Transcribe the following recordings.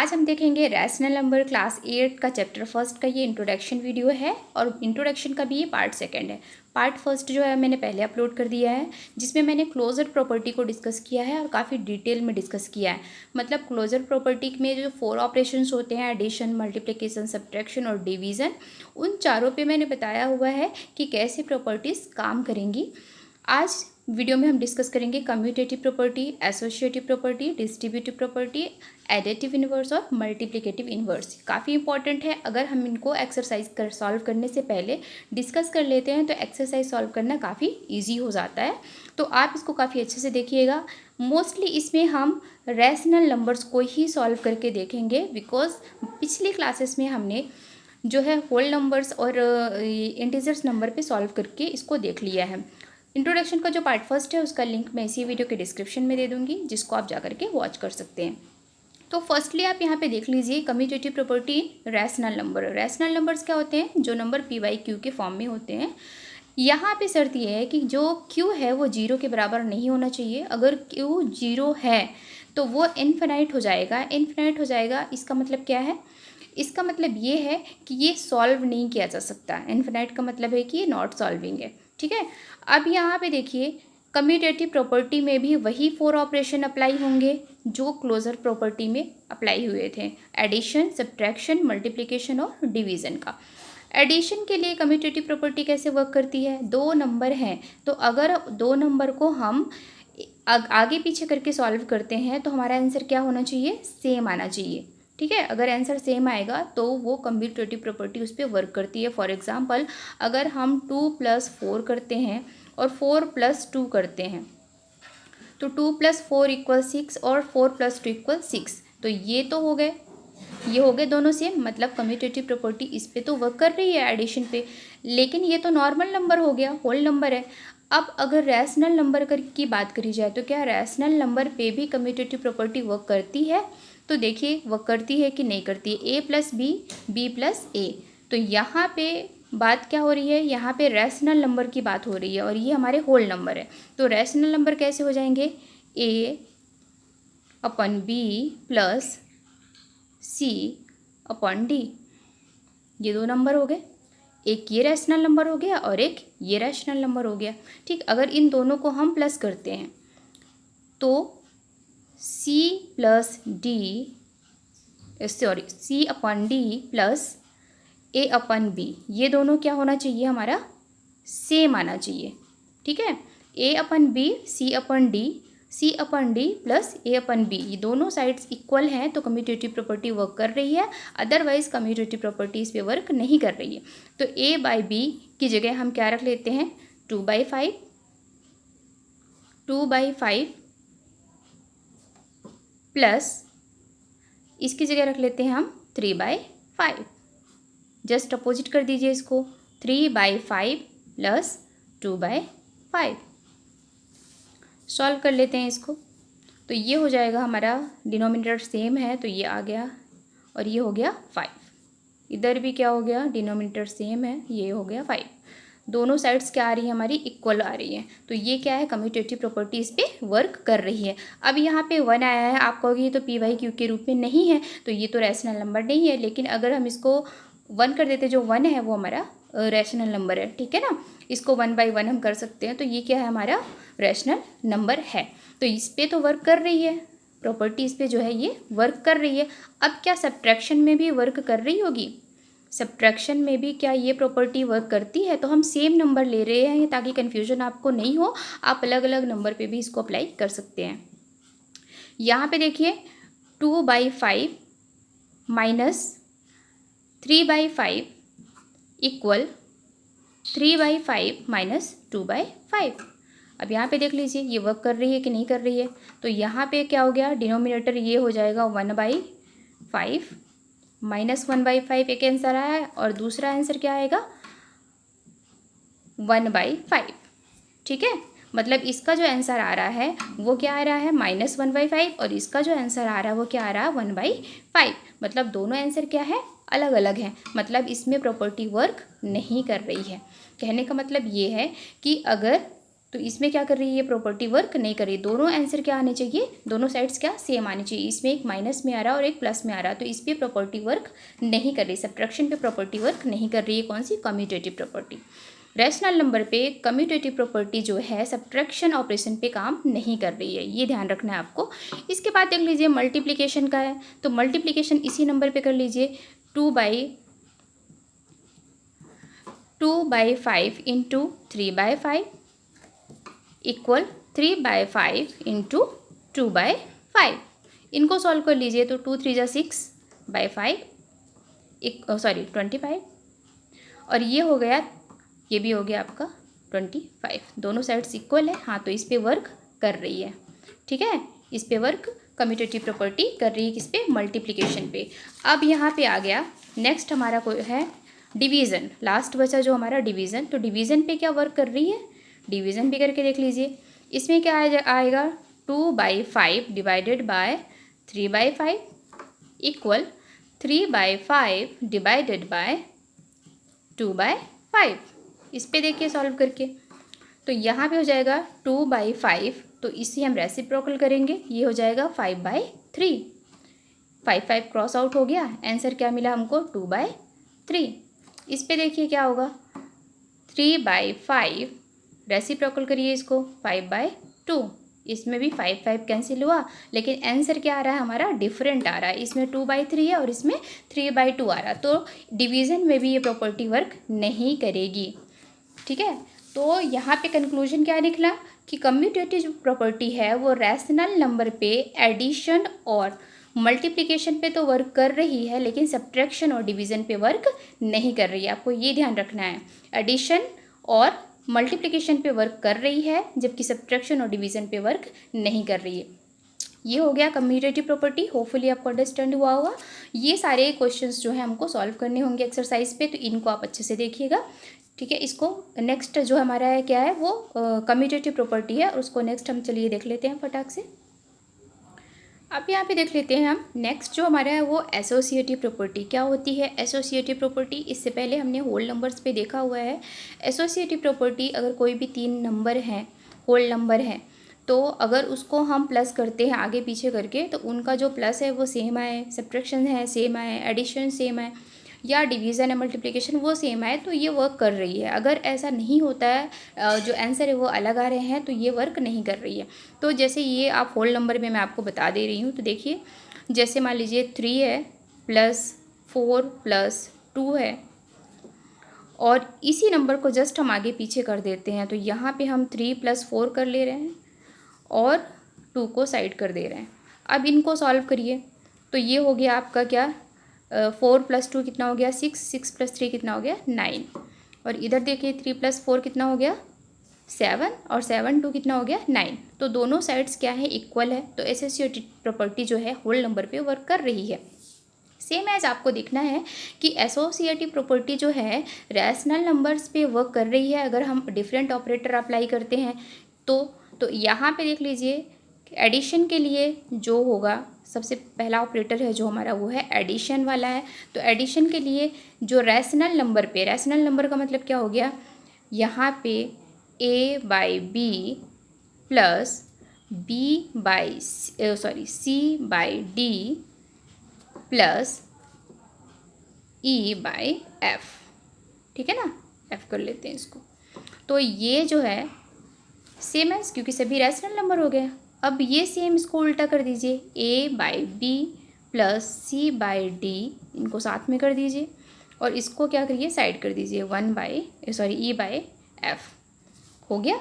आज हम देखेंगे रैशनल नंबर क्लास 8 का चैप्टर फर्स्ट का ये इंट्रोडक्शन वीडियो है और इंट्रोडक्शन का भी ये पार्ट सेकंड है। पार्ट फर्स्ट जो है मैंने पहले अपलोड कर दिया है, जिसमें मैंने क्लोजर प्रॉपर्टी को डिस्कस किया है और काफ़ी डिटेल में डिस्कस किया है। मतलब क्लोजर प्रॉपर्टी में जो 4 ऑपरेशंस होते हैं, एडिशन, मल्टीप्लिकेशन, सब्ट्रैक्शन और डिवीज़न, उन चारों पे मैंने बताया हुआ है कि कैसे प्रॉपर्टीज़ काम करेंगी। आज वीडियो में हम डिस्कस करेंगे commutative property, associative property, distributive property, additive inverse और मल्टीप्लिकेटिव इन्वर्स। काफ़ी इंपॉर्टेंट है। अगर हम इनको एक्सरसाइज सॉल्व करने से पहले डिस्कस कर लेते हैं तो एक्सरसाइज सॉल्व करना काफ़ी इजी हो जाता है। तो आप इसको काफ़ी अच्छे से देखिएगा। मोस्टली इसमें हम रैशनल नंबर्स को ही सॉल्व करके देखेंगे, बिकॉज पिछली क्लासेस में हमने जो है होल नंबर्स और इंटीजर्स नंबर पे सॉल्व करके इसको देख लिया है। इंट्रोडक्शन का जो पार्ट फर्स्ट है उसका लिंक मैं इसी वीडियो के डिस्क्रिप्शन में दे दूंगी, जिसको आप जाकर के वॉच कर सकते हैं। तो फर्स्टली आप यहाँ पे देख लीजिए commutative property rational number. Rational numbers क्या होते हैं? जो नंबर पी बाई क्यू के फॉर्म में होते हैं। यहाँ पे शर्त यह है कि जो क्यू है वो जीरो के बराबर नहीं होना चाहिए। अगर क्यू जीरो है तो वो इनफिनाइट हो जाएगा। इनफिनाइट हो जाएगा इसका मतलब क्या है? इसका मतलब ये है कि ये सॉल्व नहीं किया जा सकता। इनफिनाइट का मतलब है कि ये नॉट सॉल्विंग है। ठीक है। अब यहाँ पे देखिए कम्यूटेटिव प्रॉपर्टी में भी वही 4 ऑपरेशन अप्लाई होंगे जो क्लोजर प्रॉपर्टी में अप्लाई हुए थे। एडिशन, सब्ट्रैक्शन, मल्टीप्लिकेशन और डिवीज़न का। एडिशन के लिए कम्यूटेटिव प्रॉपर्टी कैसे वर्क करती है? 2 नंबर हैं तो अगर 2 नंबर को हम आगे पीछे करके सॉल्व करते हैं तो हमारा आंसर क्या होना चाहिए? सेम आना चाहिए। ठीक है। अगर आंसर सेम आएगा तो वो कम्यूटेटिव प्रॉपर्टी उस पर वर्क करती है। फॉर एग्जांपल अगर हम 2 + 4 करते हैं और 4 + 2 करते हैं तो 2 + 4 = 6 और 4 + 2 = 6। तो ये तो हो गए, ये हो गए दोनों सेम। मतलब कम्यूटेटिव प्रॉपर्टी इस पे तो वर्क कर रही है एडिशन पे, लेकिन ये तो नॉर्मल नंबर हो गया, होल नंबर है। अब अगर रैशनल नंबर की बात करी जाए तो क्या रैशनल नंबर पे भी कम्यूटेटिव प्रॉपर्टी वर्क करती है? तो देखिए वर्क करती है कि नहीं करती है। a + b, b + a। तो यहाँ पे बात क्या हो रही है? यहाँ पे रैशनल नंबर की बात हो रही है और ये हमारे होल नंबर है। तो रैशनल नंबर कैसे हो जाएंगे? a/b + c/d। ये 2 नंबर हो गए। एक ये रैशनल नंबर हो गया और एक ये रैशनल नंबर हो गया। ठीक। अगर इन दोनों को हम प्लस करते हैं तो c + d + a/b, ये दोनों क्या होना चाहिए? हमारा सेम आना चाहिए। ठीक है। a/b c/d, c/d + a/b, ये दोनों साइड्स इक्वल हैं तो कम्यूटेटिव प्रॉपर्टी वर्क कर रही है। अदरवाइज कम्यूटेटिव प्रॉपर्टी इस पे वर्क नहीं कर रही है। तो a/b की जगह हम क्या रख लेते हैं? 2/5, 2/5 प्लस इसकी जगह रख लेते हैं हम 3/5। जस्ट अपोजिट कर दीजिए इसको। 3/5 + 2/5 सॉल्व कर लेते हैं इसको। तो ये हो जाएगा हमारा, डिनोमिनेटर सेम है तो ये आ गया और ये हो गया 5। इधर भी क्या हो गया? डिनोमिनेटर सेम है, ये हो गया 5। दोनों साइड्स क्या आ रही है? हमारी इक्वल आ रही है। तो ये क्या है? कम्यूटेटिव प्रॉपर्टी इस पे वर्क कर रही है। अब यहाँ पे 1 आया है, आप कहोगे ये तो p/q के रूप में नहीं है तो ये तो रैशनल नंबर नहीं है। लेकिन अगर हम इसको 1 कर देते, जो 1 है वो हमारा रैशनल नंबर है। ठीक है ना। इसको 1/1 हम कर सकते हैं तो ये क्या है? हमारा रैशनल नंबर है। तो इस पर तो वर्क कर रही है प्रॉपर्टी, इस पर जो है ये वर्क कर रही है। अब क्या सब्ट्रैक्शन में भी वर्क कर रही होगी? सब्ट्रैक्शन में भी क्या ये प्रॉपर्टी वर्क करती है? तो हम सेम नंबर ले रहे हैं ताकि कन्फ्यूजन आपको नहीं हो। आप अलग अलग नंबर पे भी इसको अप्लाई कर सकते हैं। यहाँ पे देखिए 2/5 - 3/5 = 3/5 - 2/5। अब यहाँ पे देख लीजिए ये वर्क कर रही है कि नहीं कर रही है। तो यहाँ पे क्या हो गया? डिनोमिनेटर ये हो जाएगा 1/5 - 1/5 एक आंसर आया है और दूसरा आंसर क्या आएगा? 1/5। ठीक है। मतलब इसका जो आंसर आ रहा है वो क्या आ रहा है? -1/5 और इसका जो आंसर आ रहा है वो क्या आ रहा है? 1/5। मतलब दोनों आंसर क्या है? अलग अलग हैं। मतलब इसमें प्रॉपर्टी वर्क नहीं कर रही है। कहने का मतलब ये है कि अगर तो इसमें क्या कर रही है, ये प्रॉपर्टी वर्क नहीं कर रही। दोनों आंसर क्या आने चाहिए, दोनों साइड्स क्या सेम आनी चाहिए। इसमें एक माइनस में आ रहा है और एक प्लस में आ रहा है, तो इस पर प्रॉपर्टी वर्क नहीं कर रही, सब्ट्रैक्शन पे प्रॉपर्टी वर्क नहीं कर रही है। कौन सी, कम्यूटेटिव प्रॉपर्टी। रैशनल नंबर पे कम्यूटेटिव प्रॉपर्टी जो है सब्ट्रैक्शन ऑपरेशन पे काम नहीं कर रही है, ये ध्यान रखना है आपको। इसके बाद देख लीजिए मल्टीप्लिकेशन का है, तो मल्टीप्लिकेशन इसी नंबर पे कर लीजिए। 2/5 इंटू 3/5 इक्वल 3/5 इंटू 2/5। इनको सॉल्व कर लीजिए तो 2 3 जा 6/5 सॉरी 25, और ये हो गया, ये भी हो गया आपका 25। दोनों साइड्स इक्वल है, हाँ, तो इस पे वर्क कर रही है। ठीक है, इस पे वर्क कम्यूटेटिव प्रॉपर्टी कर रही है, किस पे, मल्टीप्लिकेशन पे। अब यहाँ पे आ गया नेक्स्ट हमारा कोई है डिवीज़न, लास्ट बचा जो हमारा डिवीज़न। तो डिवीज़न पे क्या वर्क कर रही है, डिवीज़न भी करके देख लीजिए। इसमें क्या आएगा, 2/5 divided by 3/5 equal 3/5 divided by 2/5। इस पे देखिए सॉल्व करके, तो यहाँ पे हो जाएगा 2/5, तो इसे हम रेसिप्रोकल करेंगे, ये हो जाएगा 5/3। 5 क्रॉस आउट हो गया, आंसर क्या मिला हमको, 2/3। इस पे देखिए क्या होगा, 3/5 रेसिप्रोकल करिए इसको, 5/2। इसमें भी 5 कैंसिल हुआ, लेकिन आंसर क्या आ रहा है हमारा, डिफरेंट आ रहा है। इसमें 2/3 है और इसमें 3/2 आ रहा है, तो डिवीज़न में भी ये प्रॉपर्टी वर्क नहीं करेगी। ठीक है, तो यहाँ पे कंक्लूजन क्या निकला कि कम्यूटेटिव प्रॉपर्टी है वो रैशनल नंबर पे एडिशन और मल्टीप्लिकेशन पे तो वर्क कर रही है, लेकिन सब्ट्रैक्शन और डिवीज़न पे वर्क नहीं कर रही है। आपको ये ध्यान रखना है, एडिशन और मल्टीप्लिकेशन पे वर्क कर रही है, जबकि सब्ट्रैक्शन और डिवीज़न पे वर्क नहीं कर रही है। ये हो गया कम्यूटेटिव प्रॉपर्टी। होपफुली आपको अंडरस्टैंड हुआ होगा। ये सारे क्वेश्चंस जो है हमको सॉल्व करने होंगे एक्सरसाइज पे, तो इनको आप अच्छे से देखिएगा। ठीक है, इसको नेक्स्ट जो हमारा है क्या है, वो कम्यूटेटिव प्रॉपर्टी है, उसको नेक्स्ट हम चलिए देख लेते हैं फटाक से। अब यहाँ पे देख लेते हैं हम नेक्स्ट जो हमारा है वो एसोसिएटिव प्रॉपर्टी। क्या होती है एसोसिएटिव प्रॉपर्टी, इससे पहले हमने होल नंबर्स पे देखा हुआ है। एसोसिएटिव प्रॉपर्टी, अगर कोई भी 3 नंबर हैं, होल नंबर हैं, तो अगर उसको हम प्लस करते हैं आगे पीछे करके, तो उनका जो प्लस है वो सेम आए, सब्ट्रैक्शन है सेम आए, एडिशन सेम आए, या डिवीज़न है मल्टीप्लिकेशन वो सेम आए, तो ये वर्क कर रही है। अगर ऐसा नहीं होता है, जो आंसर है वो अलग आ रहे हैं, तो ये वर्क नहीं कर रही है। तो जैसे ये आप होल नंबर में मैं आपको बता दे रही हूँ, तो देखिए जैसे मान लीजिए 3 है प्लस 4 प्लस 2 है, और इसी नंबर को जस्ट हम आगे पीछे कर देते हैं, तो यहाँ पे हम 3 + 4 कर ले रहे हैं और 2 को साइड कर दे रहे हैं। अब इनको सॉल्व करिए, तो ये हो गया आपका क्या, 4 + 2 कितना हो गया, 6, 6 + 3 कितना हो गया, 9, और इधर देखिए 3 + 4 कितना हो गया, 7, और 7 2 कितना हो गया, 9। तो दोनों साइड्स क्या है, इक्वल है, तो एसोसिएटिव प्रॉपर्टी जो है होल नंबर पे वर्क कर रही है। सेम एज आपको देखना है कि एसोसिएटिव प्रॉपर्टी जो है रैशनल नंबर्स पे वर्क कर रही है। अगर हम डिफरेंट ऑपरेटर अप्लाई करते हैं तो यहाँ पे देख लीजिए एडिशन के लिए जो होगा, सबसे पहला ऑपरेटर है जो हमारा वो है एडिशन वाला है। तो एडिशन के लिए जो रैशनल नंबर पे, रैशनल नंबर का मतलब क्या हो गया, यहाँ पे a/b plus c/d plus e/f, ठीक है ना, f कर लेते हैं इसको। तो ये जो है सेम है, क्योंकि सभी रैशनल नंबर हो गए। अब ये सेम इसको उल्टा कर दीजिए, a/b प्लस c/d, इनको साथ में कर दीजिए, और इसको क्या करिए, साइड कर दीजिए, e/f हो गया।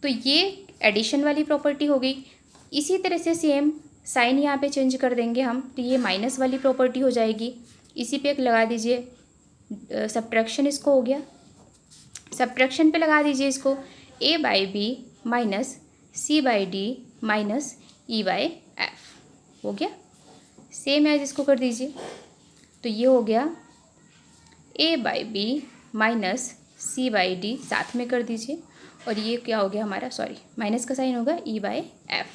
तो ये एडिशन वाली प्रॉपर्टी हो गई। इसी तरह से सेम साइन यहाँ पे चेंज कर देंगे हम, तो ये माइनस वाली प्रॉपर्टी हो जाएगी। इसी पे एक लगा दीजिए सब्ट्रैक्शन, इसको हो गया, सब्ट्रैक्शन पे लगा दीजिए इसको, a/b minus c/d minus e/f हो गया। सेम एज इसको कर दीजिए, तो ये हो गया a/b माइनस c/d, साथ में कर दीजिए, और ये क्या हो गया हमारा, सॉरी माइनस का साइन होगा, e/f।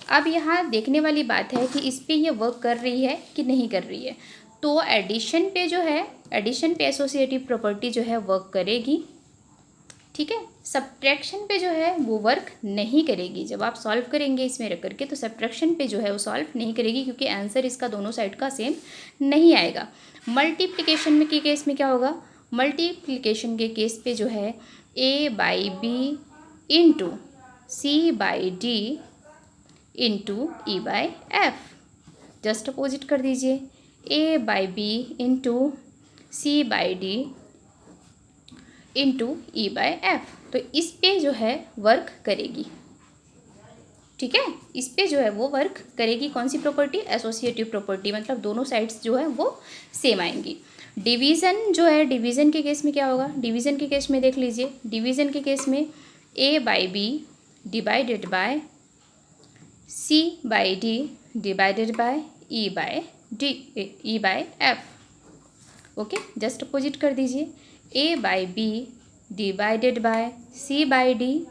अब यहाँ देखने वाली बात है कि इस पे ये वर्क कर रही है कि नहीं कर रही है। तो एडिशन पे जो है, एडिशन पे एसोसिएटिव प्रॉपर्टी जो है वर्क करेगी, ठीक है। सब्ट्रैक्शन पे जो है वो वर्क नहीं करेगी। जब आप सॉल्व करेंगे इसमें रख करके तो सब्ट्रैक्शन पे जो है वो सॉल्व नहीं करेगी, क्योंकि आंसर इसका दोनों साइड का सेम नहीं आएगा। मल्टीप्लिकेशन में के केस में क्या होगा, मल्टीप्लिकेशन के केस पे जो है a by B into c by d into E by f, just opposite कर दीजिए, a by B into c by d into E by f. तो इस पे जो है वर्क करेगी, ठीक है, इस पे जो है वो वर्क करेगी। कौन सी प्रॉपर्टी, एसोसिएटिव प्रॉपर्टी, मतलब दोनों साइड्स जो है वो सेम आएंगी। डिवीज़न जो है, डिवीज़न के केस में क्या होगा, डिवीज़न के केस में देख लीजिए, डिवीज़न के केस में a by b divided by c by d divided by e by f. Okay, just opposite कर दीजिए, a by b divided by c by d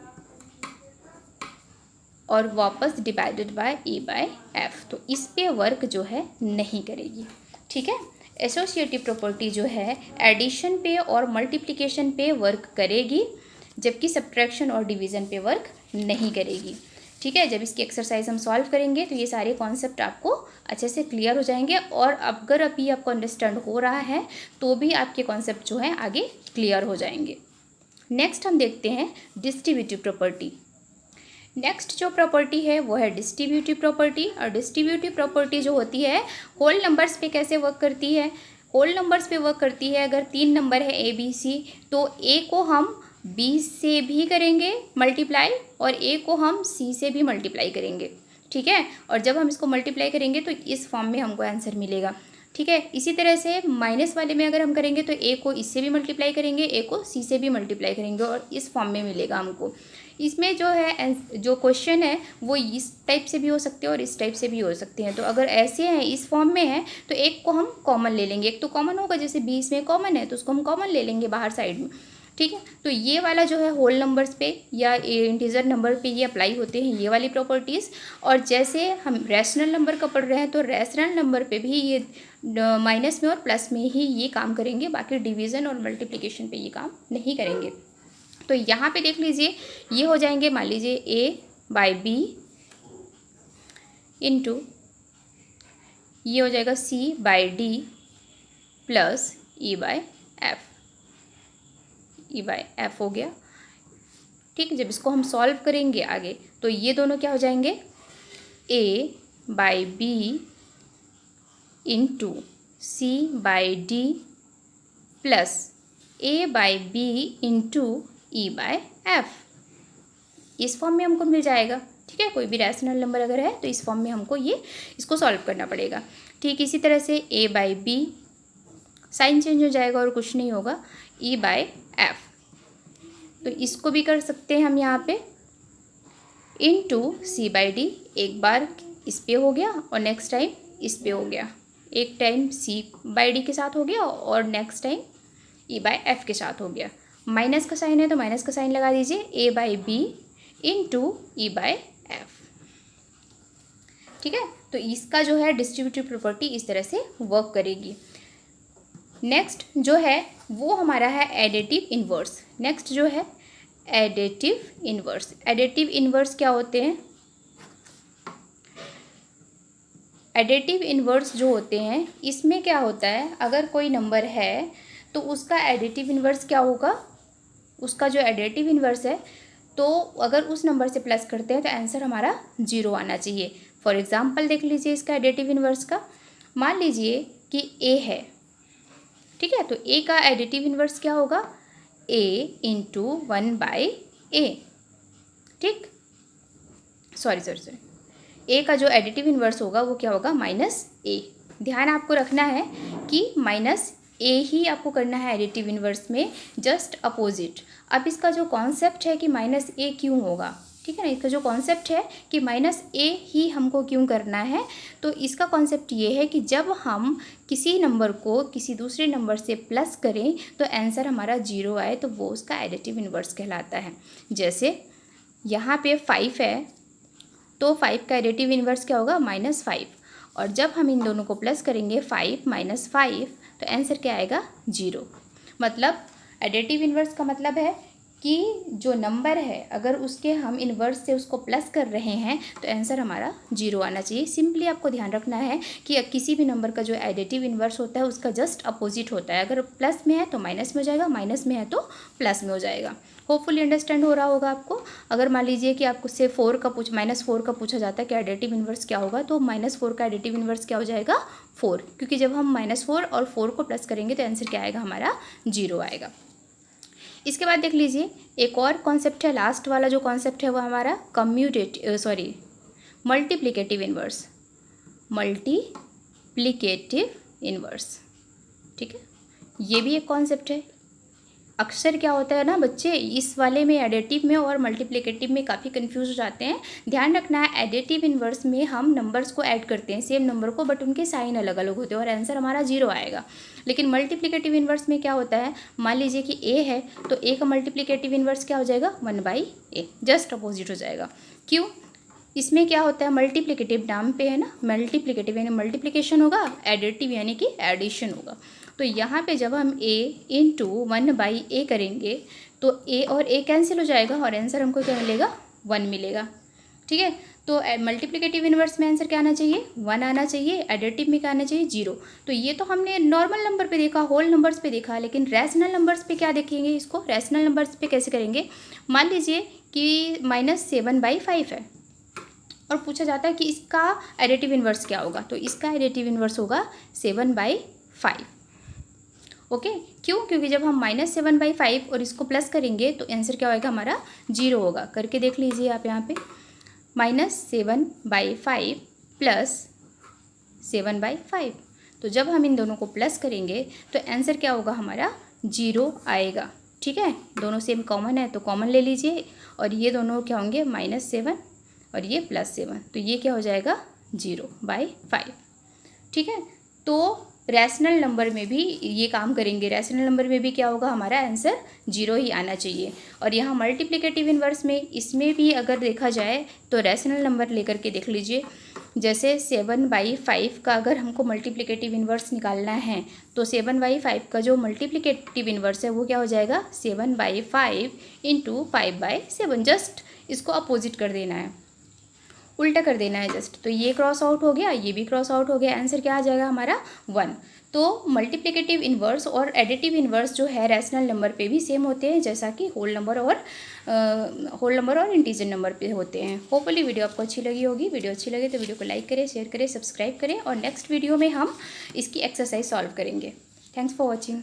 और वापस divided by e by f. तो इस पे work जो है नहीं करेगी, ठीक है। एसोसिएटिव प्रॉपर्टी जो है एडिशन पे और मल्टीप्लिकेशन पे वर्क करेगी, जबकि सब्ट्रैक्शन और डिवीज़न पे वर्क नहीं करेगी, ठीक है। जब इसकी एक्सरसाइज हम सॉल्व करेंगे तो ये सारे कॉन्सेप्ट आपको अच्छे से क्लियर हो जाएंगे, और अगर अभी आपको अंडरस्टैंड हो रहा है तो भी आपके कॉन्सेप्ट जो है आगे क्लियर हो जाएंगे। नेक्स्ट हम देखते हैं डिस्ट्रीब्यूटिव प्रॉपर्टी। नेक्स्ट जो प्रॉपर्टी है वो है डिस्ट्रीब्यूटिव प्रॉपर्टी। और डिस्ट्रीब्यूटिव प्रॉपर्टी जो होती है होल नंबर्स पे कैसे वर्क करती है, होल नंबर्स पे वर्क करती है। अगर 3 नंबर है ए बी सी, तो ए को हम बी से भी करेंगे मल्टीप्लाई और ए को हम सी से भी मल्टीप्लाई करेंगे, ठीक है। और जब हम इसको मल्टीप्लाई करेंगे तो इस फॉर्म में हमको आंसर मिलेगा, ठीक है। इसी तरह से माइनस वाले में अगर हम करेंगे तो ए को इससे भी मल्टीप्लाई करेंगे, ए को सी से भी मल्टीप्लाई करेंगे और इस फॉर्म में मिलेगा हमको। इसमें जो है जो क्वेश्चन है वो इस टाइप से भी हो सकते हैं और इस टाइप से भी हो सकते हैं। तो अगर ऐसे हैं, इस फॉर्म में है, तो एक को हम कॉमन ले लेंगे, एक तो कॉमन होगा, जैसे 20 में कॉमन है तो उसको हम कॉमन ले लेंगे बाहर साइड में, ठीक है। तो ये वाला जो है होल नंबर्स पे या इंटीजर नंबर पे ये अप्लाई होते हैं, ये वाली प्रॉपर्टीज़। और जैसे हम रैशनल नंबर का पढ़ रहे हैं तो रैशनल नंबर पे भी ये माइनस में और प्लस में ही ये काम करेंगे, बाकी डिवीज़न और मल्टीप्लिकेशन पे ये काम नहीं करेंगे। तो यहाँ पे देख लीजिए, ये हो जाएंगे, मान लीजिए a बाई बी इंटू ये हो जाएगा c by d plus E by F हो गया, ठीक। जब इसको हम सॉल्व करेंगे आगे तो ये दोनों क्या हो जाएंगे, a by B into c by d plus a by B into E by f. इस फॉर्म में हमको मिल जाएगा, ठीक है। कोई भी रैशनल नंबर अगर है तो इस फॉर्म में हमको इसको सॉल्व करना पड़ेगा, ठीक। इसी तरह से a by b, sign change हो जाएगा और कुछ नहीं होगा, ई बाई एफ। तो इसको भी कर सकते हैं हम यहाँ पे, इंटू सी बाई डी, एक बार इस पे हो गया और नेक्स्ट टाइम इस पे हो गया, एक टाइम सी बाई डी के साथ हो गया और next time E by F के साथ हो गया। माइनस का साइन है तो माइनस का साइन लगा दीजिए, A by B into E by F, ठीक है। तो इसका जो है डिस्ट्रीब्यूटिव प्रॉपर्टी इस तरह से वर्क करेगी। नेक्स्ट जो है वो हमारा है एडिटिव इन्वर्स। नेक्स्ट जो है एडिटिव इन्वर्स। एडिटिव इन्वर्स क्या होते हैं, एडिटिव इन्वर्स जो होते हैं इसमें क्या होता है, अगर कोई नंबर है तो उसका एडिटिव इन्वर्स क्या होगा, उसका जो एडिटिव इन्वर्स है, तो अगर उस नंबर से प्लस करते हैं तो आंसर हमारा 0 आना चाहिए। फॉर एग्जांपल देख लीजिए इसका एडिटिव इन्वर्स का, मान लीजिए कि a है, ठीक है। तो a का एडिटिव इन्वर्स क्या होगा, a इंटू 1 बाई ए, ठीक। सॉरी a का जो एडिटिव इन्वर्स होगा वो क्या होगा, माइनस a। ध्यान आपको रखना है कि माइनस ए ही आपको करना है एडिटिव इन्वर्स में, जस्ट अपोजिट। अब इसका जो कॉन्सेप्ट है कि माइनस ए क्यों होगा, ठीक है ना, इसका जो कॉन्सेप्ट है कि माइनस ए ही हमको क्यों करना है, तो इसका कॉन्सेप्ट ये है कि जब हम किसी नंबर को किसी दूसरे नंबर से प्लस करें तो आंसर हमारा 0 आए तो वो उसका एडिटिव इन्वर्स कहलाता है। जैसे यहाँ पे 5 है तो 5 का एडिटिव इन्वर्स क्या होगा, -5, और जब हम इन दोनों को प्लस करेंगे 5 - 5 तो आंसर क्या आएगा, 0। मतलब एडिटिव इन्वर्स का मतलब है कि जो नंबर है अगर उसके हम इन्वर्स से उसको प्लस कर रहे हैं तो आंसर हमारा 0 आना चाहिए। सिंपली आपको ध्यान रखना है कि किसी भी नंबर का जो एडिटिव इन्वर्स होता है उसका जस्ट अपोजिट होता है। अगर प्लस में है तो माइनस में हो जाएगा, माइनस में है तो प्लस में हो जाएगा। होपफुली अंडरस्टैंड हो रहा होगा आपको। अगर मान लीजिए कि आपको से -4 का पूछा जाता है कि एडिटिव इन्वर्स क्या होगा, तो -4 का एडिटिव इन्वर्स क्या हो जाएगा 4, क्योंकि जब हम -4 और 4 को प्लस करेंगे तो आंसर क्या आएगा हमारा 0 आएगा। इसके बाद देख लीजिए एक और कॉन्सेप्ट है, लास्ट वाला जो कॉन्सेप्ट है वो हमारा मल्टीप्लिकेटिव इन्वर्स। मल्टीप्लिकेटिव इन्वर्स, ठीक है, ये भी एक कॉन्सेप्ट है। अक्सर क्या होता है ना बच्चे, इस वाले में एडिटिव में और मल्टीप्लिकेटिव में काफ़ी कंफ्यूज हो जाते हैं। ध्यान रखना है एडिटिव इन्वर्स में हम नंबर्स को ऐड करते हैं सेम नंबर को, बट उनके साइन अलग अलग होते हैं और आंसर हमारा 0 आएगा। लेकिन मल्टीप्लिकेटिव इन्वर्स में क्या होता है, मान लीजिए कि ए है तो ए का मल्टीप्लिकेटिव इन्वर्स क्या हो जाएगा 1/a, जस्ट अपोजिट हो जाएगा। क्यों? इसमें क्या होता है, मल्टीप्लिकेटिव नाम पे है ना, मल्टीप्लिकेटिव यानी मल्टीप्लिकेशन होगा, एडिटिव यानी कि एडिशन होगा। तो यहाँ पे जब हम a इंटू 1/a करेंगे तो a और a कैंसिल हो जाएगा और आंसर हमको क्या मिलेगा 1 मिलेगा। ठीक है, तो मल्टीप्लिकेटिव इन्वर्स में आंसर क्या आना चाहिए 1 आना चाहिए, एडिटिव में क्या आना चाहिए 0। तो ये तो हमने नॉर्मल नंबर पे देखा, होल नंबर्स पे देखा, लेकिन रैशनल नंबर्स पे क्या देखेंगे इसको, रैशनल नंबर्स पे कैसे करेंगे। मान लीजिए कि -7/5 है और पूछा जाता है कि इसका एडिटिव इन्वर्स क्या होगा, तो इसका एडिटिव इन्वर्स होगा 7/5। ओके, क्यों? क्योंकि जब हम -7/5 और इसको प्लस करेंगे तो आंसर क्या होगा हमारा 0 होगा। करके देख लीजिए आप यहाँ पे, -7/5 प्लस 7/5, तो जब हम इन दोनों को प्लस करेंगे तो आंसर क्या होगा हमारा 0 आएगा। ठीक है, दोनों सेम कॉमन है तो कॉमन ले लीजिए, और ये दोनों क्या होंगे -7 और ये +7, तो ये क्या हो जाएगा 0/5। ठीक है, तो रैशनल नंबर में भी ये काम करेंगे, रैशनल नंबर में भी क्या होगा हमारा आंसर 0 ही आना चाहिए। और यहाँ मल्टीप्लिकेटिव इन्वर्स में इसमें भी अगर देखा जाए तो रैशनल नंबर लेकर के देख लीजिए, जैसे 7/5 का अगर हमको मल्टीप्लिकेटिव इन्वर्स निकालना है तो 7/5 का जो मल्टीप्लिकेटिव इन्वर्स है वो क्या हो जाएगा 7/5 इंटू 5/7, जस्ट इसको अपोजिट कर देना है, उल्टा कर देना है जस्ट। तो ये क्रॉस आउट हो गया, ये भी क्रॉस आउट हो गया, आंसर क्या आ जाएगा हमारा 1। तो मल्टीप्लिकेटिव इन्वर्स और एडिटिव इन्वर्स जो है रैशनल नंबर पे भी सेम होते हैं जैसा कि होल नंबर और इंटीजर नंबर पे होते हैं। होपफुली वीडियो आपको अच्छी लगी होगी। वीडियो अच्छी लगे तो वीडियो को लाइक करें, शेयर करें, सब्सक्राइब करें, और नेक्स्ट वीडियो में हम इसकी एक्सरसाइज सॉल्व करेंगे। Thanks for watching.